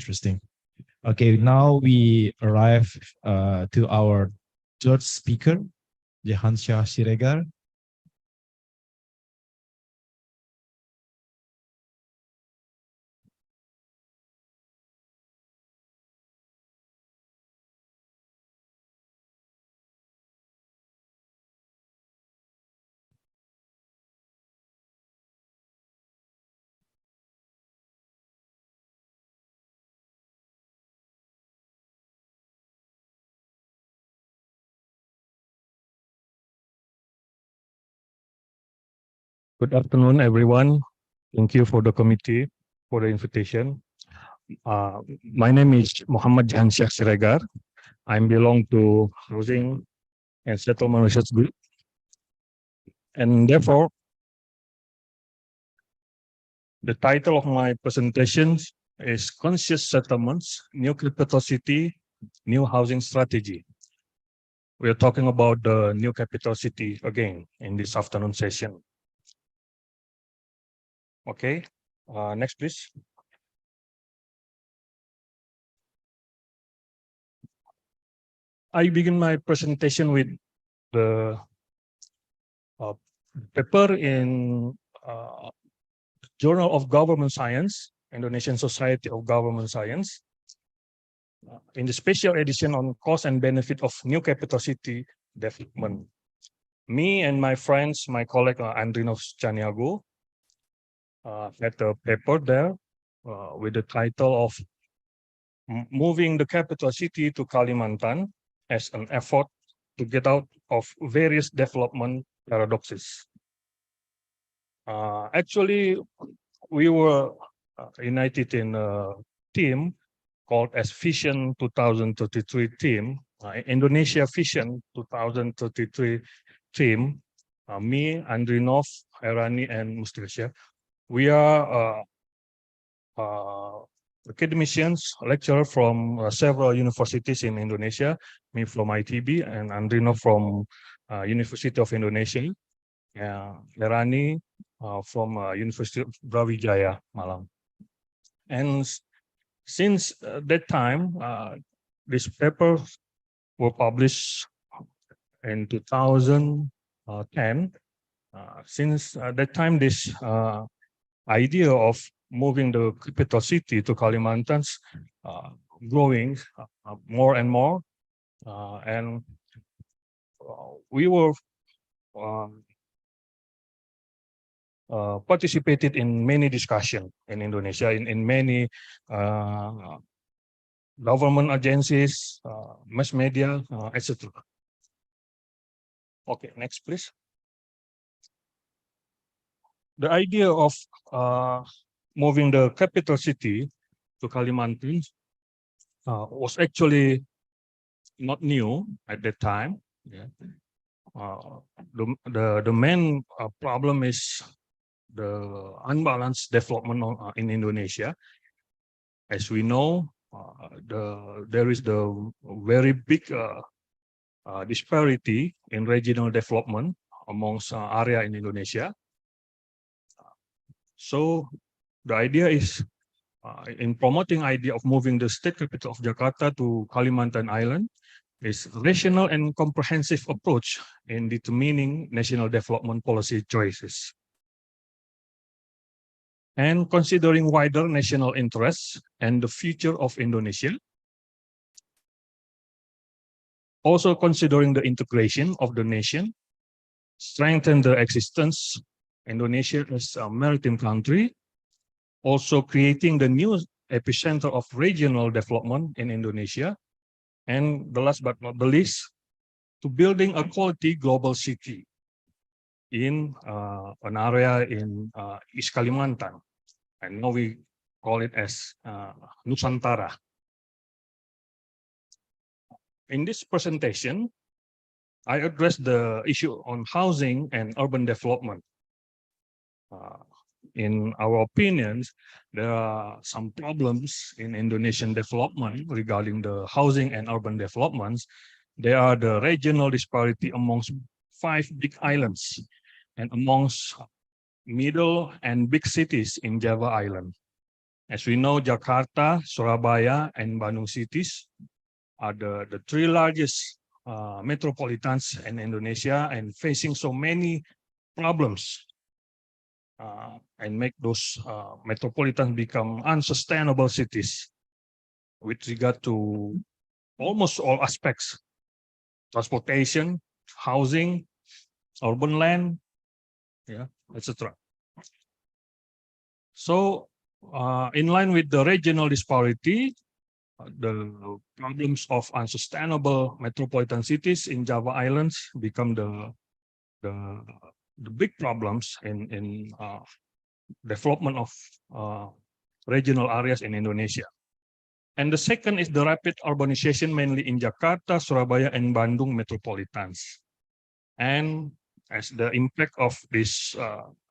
interesting. Okay, now we arrive to our third speaker, Jahansyah Siregar. Good afternoon, everyone. Thank you for the committee for the invitation. My name is Muhammad Jahansyah Siregar. I belong to Housing and Settlement Research Group. And therefore, the title of my presentation is Conscious Settlements, New Capital City, New Housing Strategy. We are talking about the new capital city again in this afternoon session. Okay, next please. I begin my presentation with the paper in Journal of Government Science, Indonesian Society of Government Science, in the special edition on cost and benefit of new capital city development. Me and my friends, my colleague Andrinov Chaniago, had a paper there with the title of Moving the Capital City to Kalimantan as an effort to get out of various development paradoxes. Actually, we were united in a team called as Vision 2033 team, Indonesia Vision 2033 team, me, Andrinov, Herani, and Mustilsya. We are academicians, lecturers from several universities in Indonesia, me from ITB and Andrinov from University of Indonesia, Herani from University of Brawijaya, Malang. And since that time, this paper were published in 2010. Since that time, this idea of moving the capital city to Kalimantan's growing more and more, and we were participated in many discussions in Indonesia, in many government agencies, mass media, etc. Okay, next please. The idea of moving the capital city to Kalimantan was actually not new at that time. Yeah. The main problem is the unbalanced development in Indonesia. As we know, there is the very big disparity in regional development amongst area in Indonesia. So the idea is in promoting idea of moving the state capital of Jakarta to Kalimantan Island is rational and comprehensive approach in determining national development policy choices. And considering wider national interests and the future of Indonesia. Also considering the integration of the nation, strengthen the existence Indonesia as a maritime country, also creating the new epicenter of regional development in Indonesia, and the last but not the least, to building a quality global city in an area in East Kalimantan, and now we call it as Nusantara. In this presentation, I address the issue on housing and urban development. In our opinions, there are some problems in Indonesian development regarding the housing and urban developments. There are the regional disparity amongst 5 big islands and amongst middle and big cities in Java Island. As we know, Jakarta, Surabaya, and Bandung cities are the three largest metropolitans in Indonesia and facing so many problems and make those metropolitans become unsustainable cities with regard to almost all aspects: transportation, housing, urban land, yeah, etc. So, in line with the regional disparity, the problems of unsustainable metropolitan cities in Java Islands become the big problems in development of regional areas in Indonesia. And the second is the rapid urbanization, mainly in Jakarta, Surabaya, and Bandung metropolitans. And as the impact of this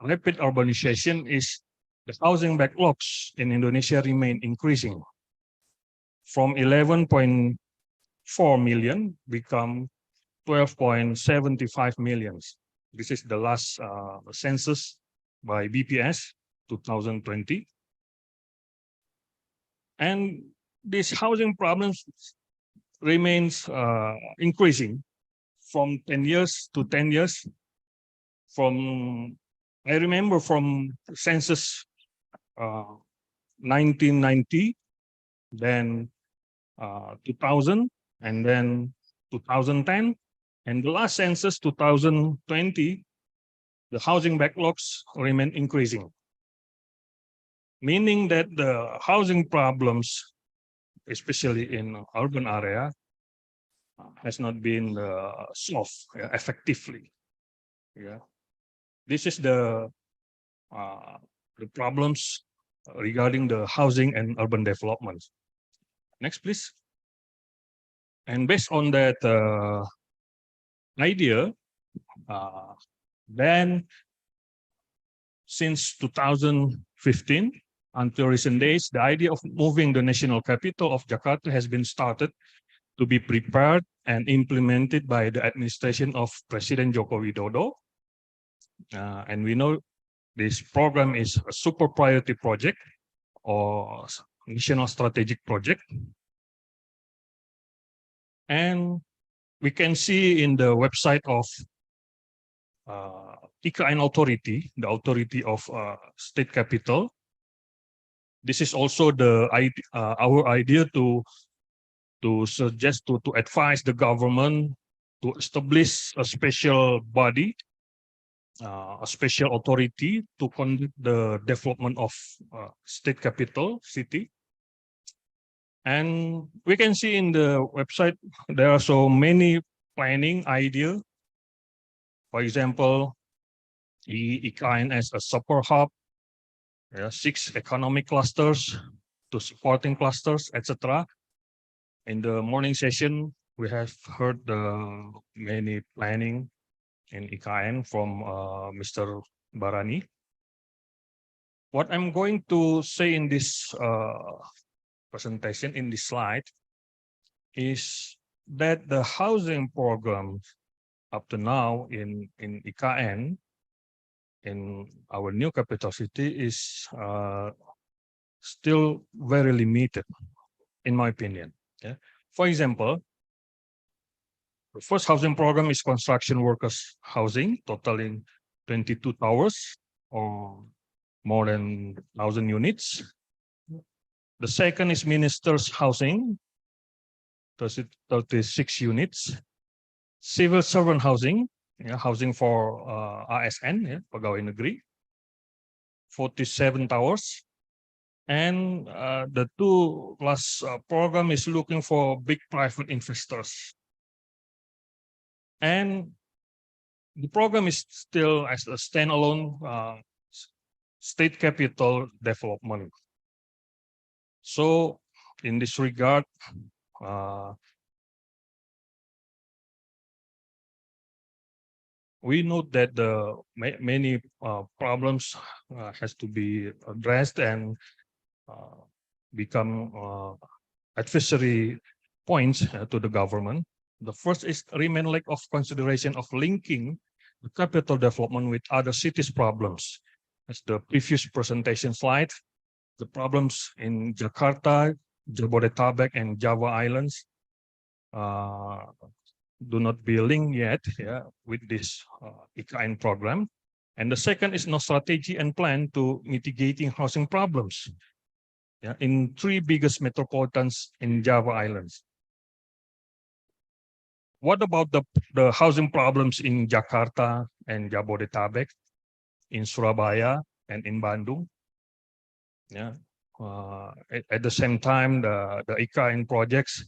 rapid urbanization is the housing backlogs in Indonesia remain increasing from 11.4 million become 12.75 million. This is the last census by BPS 2020. And these housing problems remains increasing from 10 years to 10 years. I remember from census 1990, then 2000, and then 2010, and the last census 2020, the housing backlogs remain increasing, meaning that the housing problems, especially in urban area, has not been solved effectively. Yeah, this is the problems regarding the housing and urban development. Next, please. And based on that idea, then since 2015 until recent days, the idea of moving the national capital of Jakarta has been started to be prepared and implemented by the administration of President Joko Widodo. And we know this program is a super priority project or national strategic project. And we can see in the website of IKN authority, the authority of state capital. This is also the our idea to suggest to advise the government to establish a special body, a special authority to conduct the development of state capital city. And we can see in the website there are so many planning ideas. For example, IKN as a super hub, 6 economic clusters, 2 supporting clusters, etc. In the morning session, we have heard many planning in IKN from Mr. Barani. What I'm going to say in this presentation, in this slide, is that the housing program up to now in IKN, in our new capital city, is still very limited, in my opinion. Yeah. For example, the first housing program is construction workers housing, totaling 22 towers or more than 1,000 units. The second is ministers housing, 36 units. Civil servant housing, housing for ASN, pegawai negeri, 47 towers. And the two last program is looking for big private investors. And the program is still as a standalone state capital development. So in this regard, we note that the many problems has to be addressed and become adversary points to the government. The first is remain lack of consideration of linking the capital development with other cities' problems. As the previous presentation slide, the problems in Jakarta, Jabodetabek, and Java Islands do not be linked yet, with this IKN program. And the second is no strategy and plan to mitigating housing problems in three biggest metropolitans in Java Islands. What about the housing problems in Jakarta and Jabodetabek, in Surabaya and in Bandung? At the same time, the IKN projects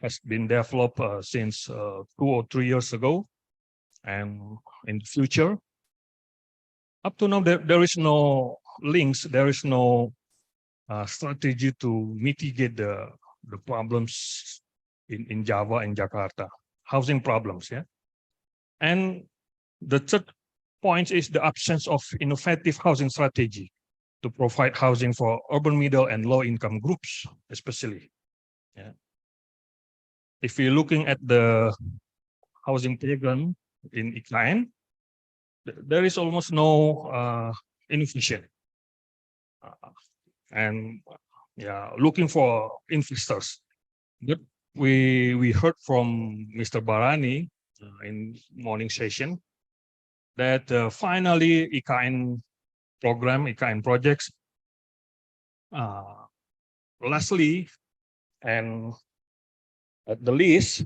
has been developed since 2 or 3 years ago, and in the future, up to now, there is no links, there is no strategy to mitigate the problems in Java and Jakarta, housing problems, And the third point is the absence of innovative housing strategy to provide housing for urban middle and low income groups, especially. If you're looking at the housing program in IKN, there is almost no innovation. And looking for investors. But we heard from Mr. Barani in morning session that finally IKN program, IKN projects, lastly and at the least,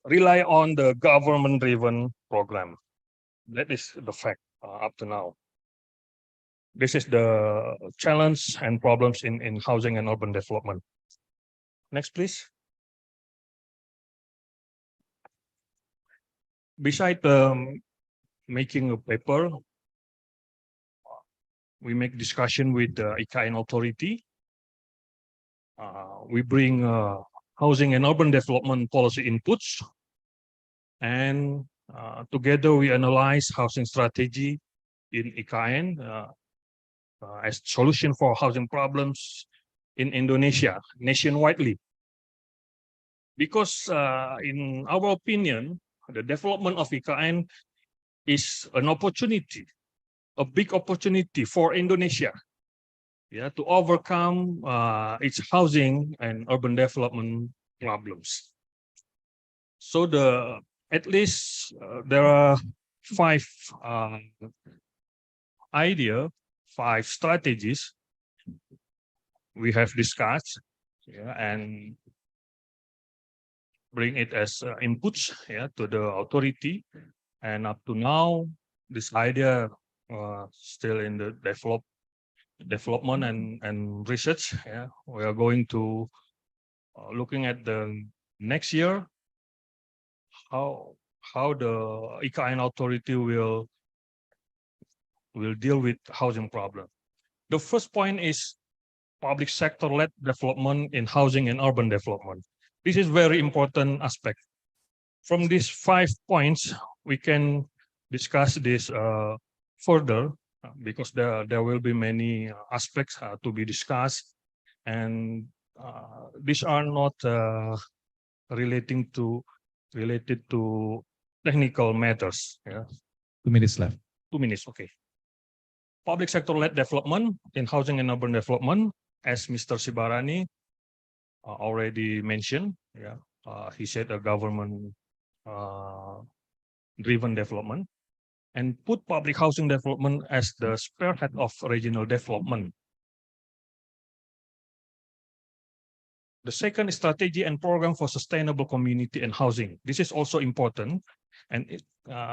rely on the government-driven program. That is the fact up to now. This is the challenge and problems in housing and urban development. Next, please. Besides making a paper, we make discussion with the IKN authority. We bring housing and urban development policy inputs, and together we analyze housing strategy in IKN as solution for housing problems in Indonesia nationwidely. Because in our opinion, the development of IKN is an opportunity, a big opportunity for Indonesia, to overcome its housing and urban development problems. So at least there are 5 5 strategies we have discussed, and bring it as inputs to the authority. And up to now, this idea still in the development and research. We are going to looking at the next year how the IKN authority will deal with housing problem. The first point is public sector-led development in housing and urban development. This is very important aspect. From these 5 points, we can discuss this further because there will be many aspects to be discussed, and these are not related to technical matters. 2 minutes left. 2 minutes, okay. Public sector-led development in housing and urban development, as Mr. Sibarani already mentioned. He said a government driven development, and put public housing development as the spearhead of regional development. The second is strategy and program for sustainable community and housing. This is also important, and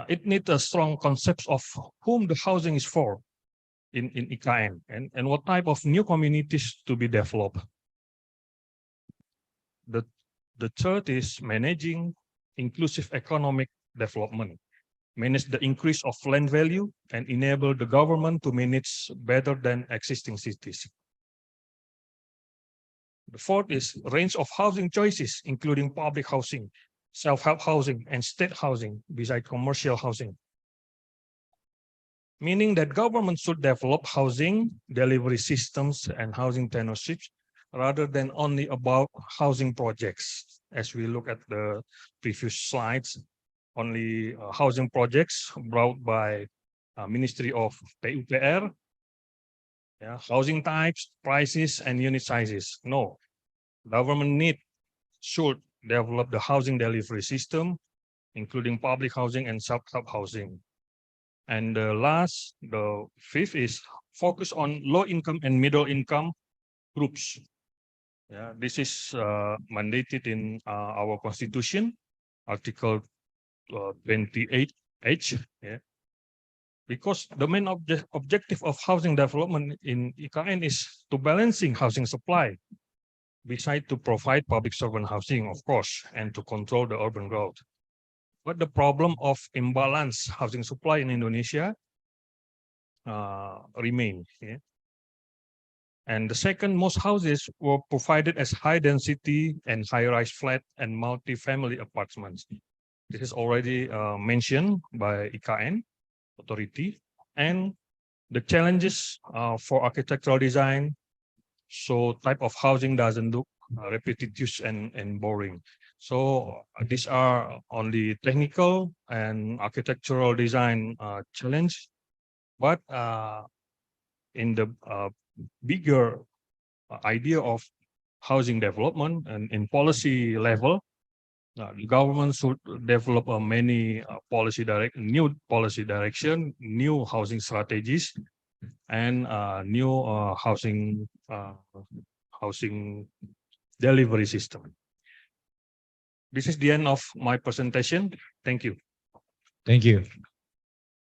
it needs a strong concept of whom the housing is for in IKN, and what type of new communities to be developed. The third is managing inclusive economic development, manage the increase of land value, and enable the government to manage better than existing cities. The fourth is range of housing choices, including public housing, self-help housing, and state housing, besides commercial housing. Meaning that government should develop housing delivery systems and housing tenantships rather than only about housing projects. As we look at the previous slides, only housing projects brought by Ministry of PUPR, housing types, prices, and unit sizes. No, government should develop the housing delivery system, including public housing and sub-housing. And the fifth is focus on low income and middle income groups. This is mandated in our constitution, Article 28H. Because the main objective of housing development in IKN is to balancing housing supply, besides to provide public servant housing, of course, and to control the urban growth. But the problem of imbalance housing supply in Indonesia remain. And the second, most houses were provided as high density and high-rise flat and multi-family apartments. This is already mentioned by IKN authority, and the challenges for architectural design. So type of housing doesn't look repetitive and boring. So these are only technical and architectural design challenge, but in the bigger idea of housing development and in policy level, the government should develop many new policy direction, new housing strategies, and new housing delivery system. This is the end of my presentation. Thank you. Thank you.